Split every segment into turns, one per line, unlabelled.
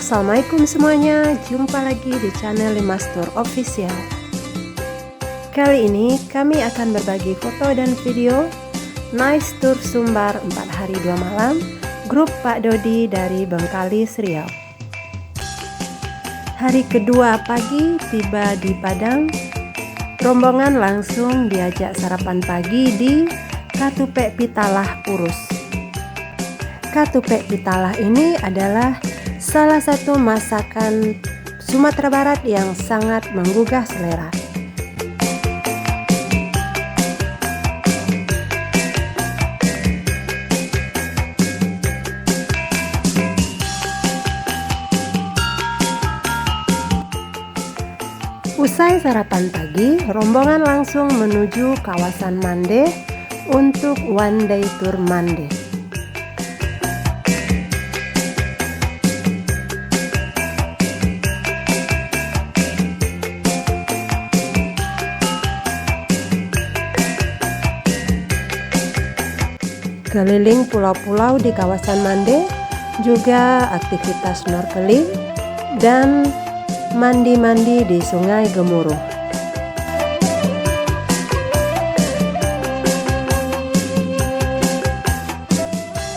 Assalamualaikum semuanya, jumpa lagi di channel Limas Tour Official. Kali ini kami akan berbagi foto dan video Nice Tour Sumbar 4 hari 2 malam grup Pak Dodi dari Bengkalis, Riau. Hari kedua pagi tiba di Padang, rombongan langsung diajak sarapan pagi di Katupek Pitalah Purus. Katupek Pitalah ini adalah salah satu masakan Sumatera Barat yang sangat menggugah selera. Usai sarapan pagi, rombongan langsung menuju kawasan Mande untuk one day tour Mande. Keliling pulau-pulau di kawasan Mande, juga aktivitas snorkeling dan mandi-mandi di Sungai Gemuruh.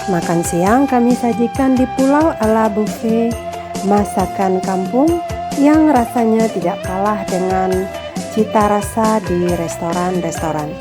Makan siang kami sajikan di pulau ala buffet masakan kampung yang rasanya tidak kalah dengan cita rasa di restoran-restoran.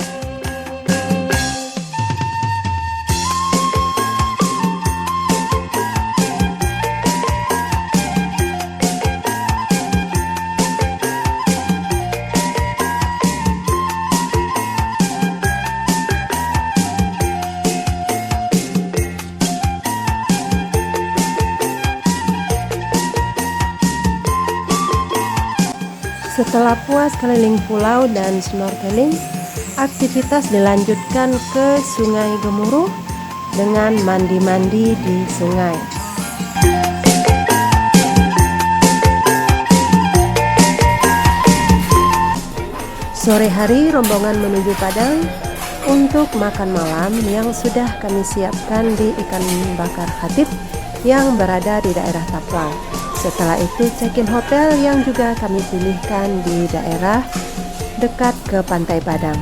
Setelah puas keliling pulau dan snorkeling, aktivitas dilanjutkan ke Sungai Gemuruh dengan mandi-mandi di sungai. Sore hari rombongan menuju Padang untuk makan malam yang sudah kami siapkan di ikan bakar Khatib yang berada di daerah Taplau. Setelah itu check-in hotel yang juga kami pilihkan di daerah dekat ke Pantai Padang.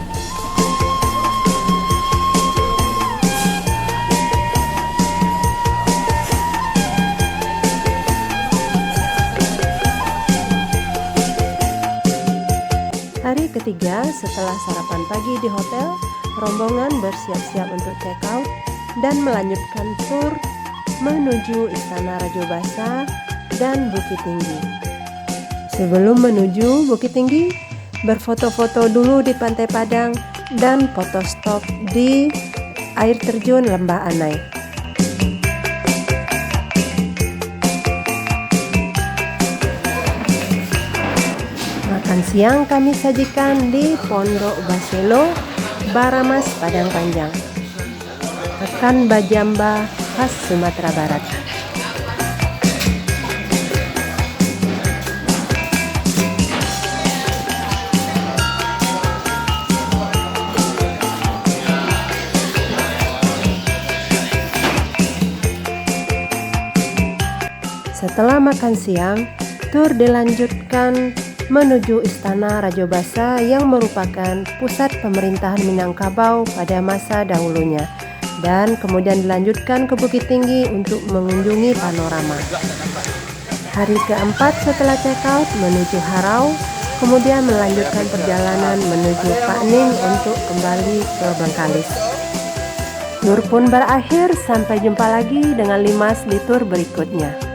Hari ketiga setelah sarapan pagi di hotel, rombongan bersiap-siap untuk check out dan melanjutkan tur menuju Istana Rajo Basa dan Bukit Tinggi. Sebelum menuju Bukit Tinggi, berfoto-foto dulu di Pantai Padang dan foto stop di air terjun Lembah Anai. Makan siang kami sajikan di Pondok Baselo, Baramas, Padang Panjang. Rekan bajamba khas Sumatera Barat. Setelah makan siang, tur dilanjutkan menuju Istana Rajo Basa yang merupakan pusat pemerintahan Minangkabau pada masa dahulunya, dan kemudian dilanjutkan ke Bukit Tinggi untuk mengunjungi panorama. Hari keempat setelah check out menuju Harau, kemudian melanjutkan perjalanan menuju Pak Ning untuk kembali ke Bengkalis. Tur pun berakhir, sampai jumpa lagi dengan Limas di tur berikutnya.